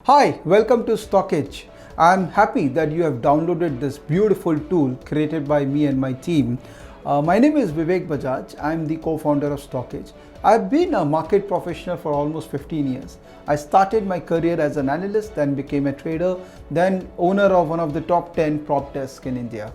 Hi, welcome to Stockage. I'm happy that you have downloaded this beautiful tool created by me and my team. My name is Vivek Bajaj. I'm the co-founder of Stockage. I've been a market professional for almost 15 years. I started my career as an analyst, then became a trader, then owner of one of the top 10 prop desks in India.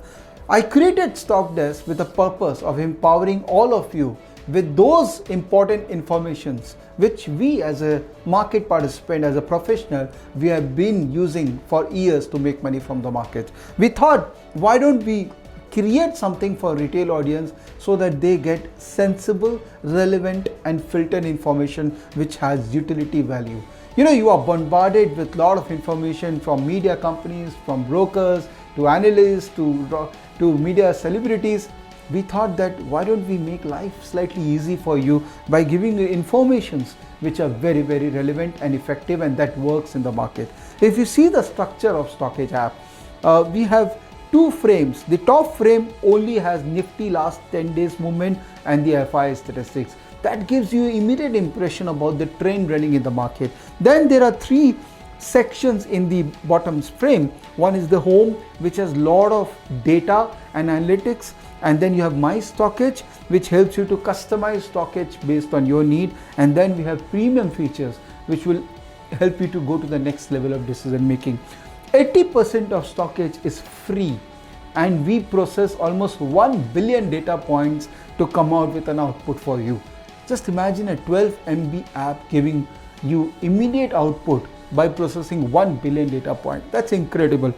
I created StockDesk with the purpose of empowering all of you with those important informations which we as a market participant, as a professional, we have been using for years to make money from the market. We thought, why don't we create something for retail audience so that they get sensible, relevant and filtered information which has utility value. You are bombarded with a lot of information from media companies, from brokers, to analysts, to media celebrities. We thought that why don't we make life slightly easy for you by giving you informations which are very, very relevant and effective and that works in the market. If you see the structure of Stockage app, we have two frames. The top frame only has Nifty last 10 days movement and the FI statistics. That gives you immediate impression about the trend running in the market. Then there are three sections in the bottom frame. One is the home, which has a lot of data and analytics, and then you have my Stockage, which helps you to customize Stockage based on your need, and then we have premium features which will help you to go to the next level of decision making. 80% of Stockage is free, and we process almost 1 billion data points to come out with an output for you. Just imagine a 12 MB app giving you immediate output by processing 1 billion data point. That's incredible.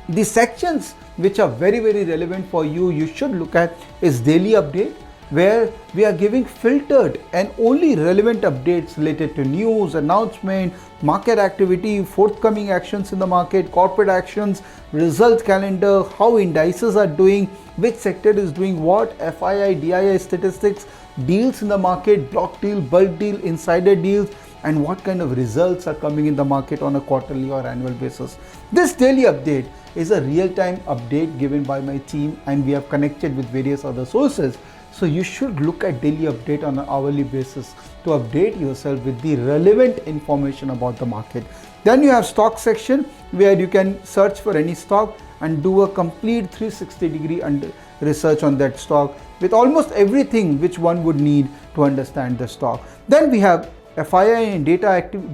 The sections which are very, very relevant for you, you should look at is daily update, where we are giving filtered and only relevant updates related to news, announcement, market activity, forthcoming actions in the market, corporate actions, results calendar, how indices are doing, which sector is doing what, FII, DII statistics, deals in the market, block deal, bulk deal, insider deals, and what kind of results are coming in the market on a quarterly or annual basis. This daily update is a real-time update given by my team, and we have connected with various other sources. So you should look at daily update on an hourly basis to update yourself with the relevant information about the market. Then you have stock section, where you can search for any stock and do a complete 360-degree research on that stock with almost everything which one would need to understand the stock. Then we have FII and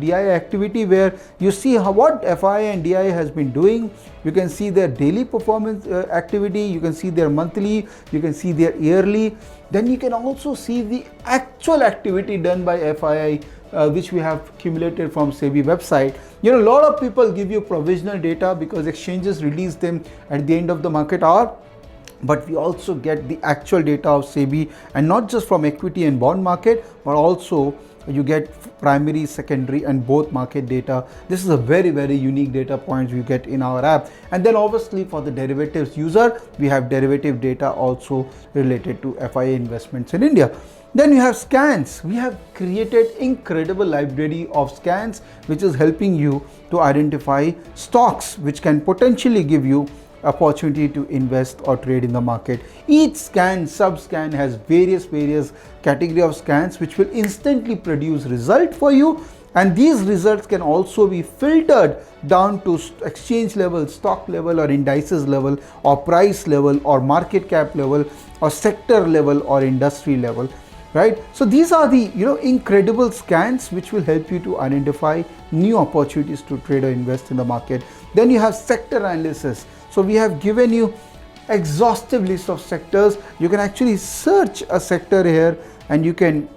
DI activity, where you see what FII and DI has been doing. You can see their daily performance activity, you can see their monthly, you can see their yearly. Then you can also see the actual activity done by FII, which we have accumulated from SEBI website. A lot of people give you provisional data because exchanges release them at the end of the market hour. But we also get the actual data of SEBI, and not just from equity and bond market, but also you get primary, secondary and both market data. This is a very, very unique data points we get in our app. And then obviously for the derivatives user, we have derivative data also related to FIA investments in India. Then you have scans. We have created incredible library of scans which is helping you to identify stocks which can potentially give you opportunity to invest or trade in the market. Each scan, sub-scan has various category of scans which will instantly produce result for you, and these results can also be filtered down to exchange level, stock level or indices level or price level or market cap level or sector level or industry level, right? So these are the incredible scans which will help you to identify new opportunities to trade or invest in the market. Then you have sector analysis. So we have given you exhaustive list of sectors. You can actually search a sector here and you can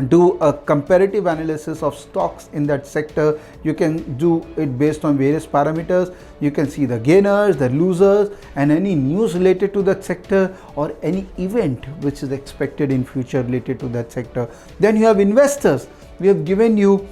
do a comparative analysis of stocks in that sector. You can do it based on various parameters. You can see the gainers, the losers, and any news related to that sector or any event which is expected in future related to that sector. Then you have investors. We have given you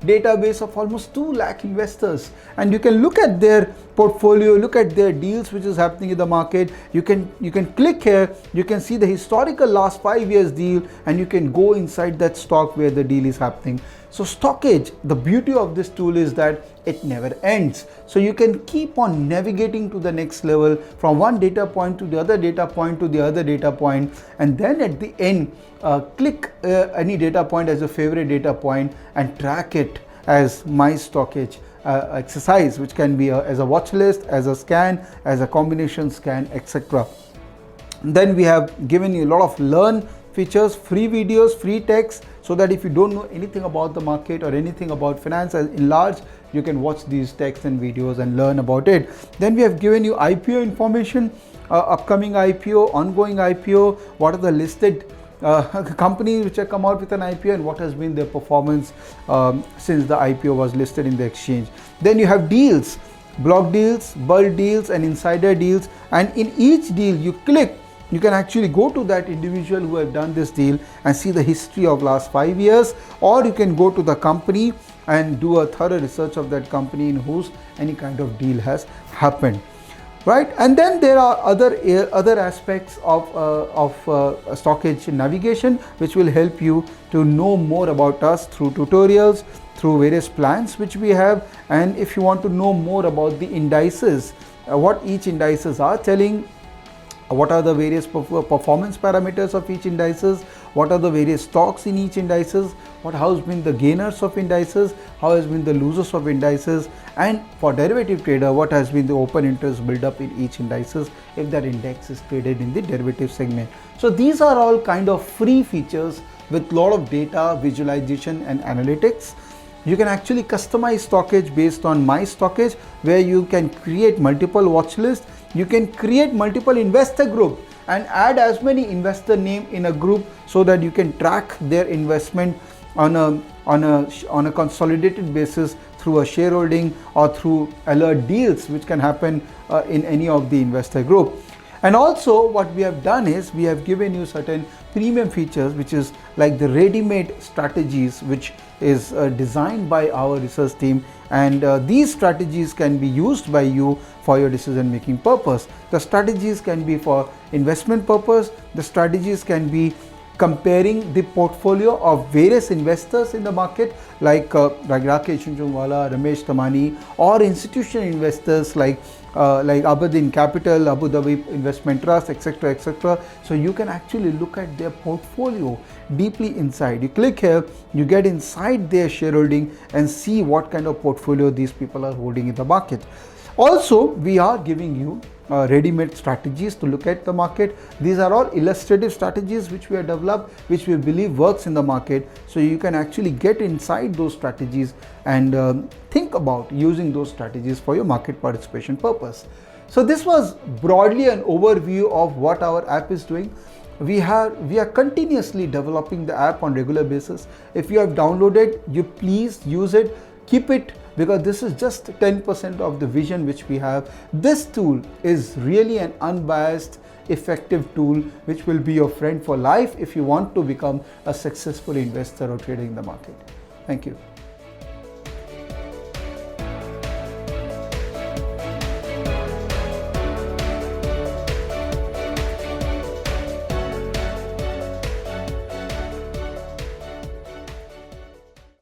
database of almost 2 lakh investors, and you can look at their portfolio, look at their deals which is happening in the market. You can click here, you can see the historical last 5 years deal, and you can go inside that stock where the deal is happening. So Stockage, the beauty of this tool is that it never ends. So you can keep on navigating to the next level from one data point to the other data point to the other data point, and then at the end click any data point as a favorite data point and track it as my Stockage exercise, which can be as a watch list, as a scan, as a combination scan, etc. Then we have given you a lot of learn features, free videos, free text, so that if you don't know anything about the market or anything about finance in large, you can watch these texts and videos and learn about it. Then we have given you IPO information, upcoming IPO, ongoing IPO, what are the listed companies which have come out with an IPO and what has been their performance since the IPO was listed in the exchange. Then you have deals, block deals, bulk deals and insider deals, and in each deal you click, you can actually go to that individual who have done this deal and see the history of last 5 years, or you can go to the company and do a thorough research of that company in whose any kind of deal has happened, right? And then there are other aspects of Stockage navigation, which will help you to know more about us through tutorials, through various plans which we have. And if you want to know more about the indices, what each indices are telling, what are the various performance parameters of each indices, what are the various stocks in each indices, how has been the gainers of indices, how has been the losers of indices, and for derivative trader, what has been the open interest build up in each indices if that index is traded in the derivative segment. So these are all kind of free features with lot of data, visualization and analytics. You can actually customize Stockage based on my Stockage, where you can create multiple watch lists. You can create multiple investor group and add as many investor name in a group so that you can track their investment on a consolidated basis through a shareholding or through alert deals which can happen in any of the investor group. And also what we have done is we have given you certain premium features, which is like the ready-made strategies, which is designed by our research team, and these strategies can be used by you for your decision making purpose. The strategies can be for investment purpose, the strategies can be comparing the portfolio of various investors in the market like Rakesh Jhunjhunwala, Ramesh Tamani, or institutional investors like Aberdeen Capital, Abu Dhabi Investment Trust, etc., etc. So you can actually look at their portfolio deeply inside. You click here, you get inside their shareholding and see what kind of portfolio these people are holding in the market. Also, we are giving you ready-made strategies to look at the market. These are all illustrative strategies which we have developed, which we believe works in the market. So you can actually get inside those strategies and think about using those strategies for your market participation purpose. So this was broadly an overview of what our app is doing. We are continuously developing the app on regular basis. If you have downloaded, you please use it, keep it, because this is just 10% of the vision which we have. This tool is really an unbiased, effective tool which will be your friend for life if you want to become a successful investor or trader in the market. Thank you.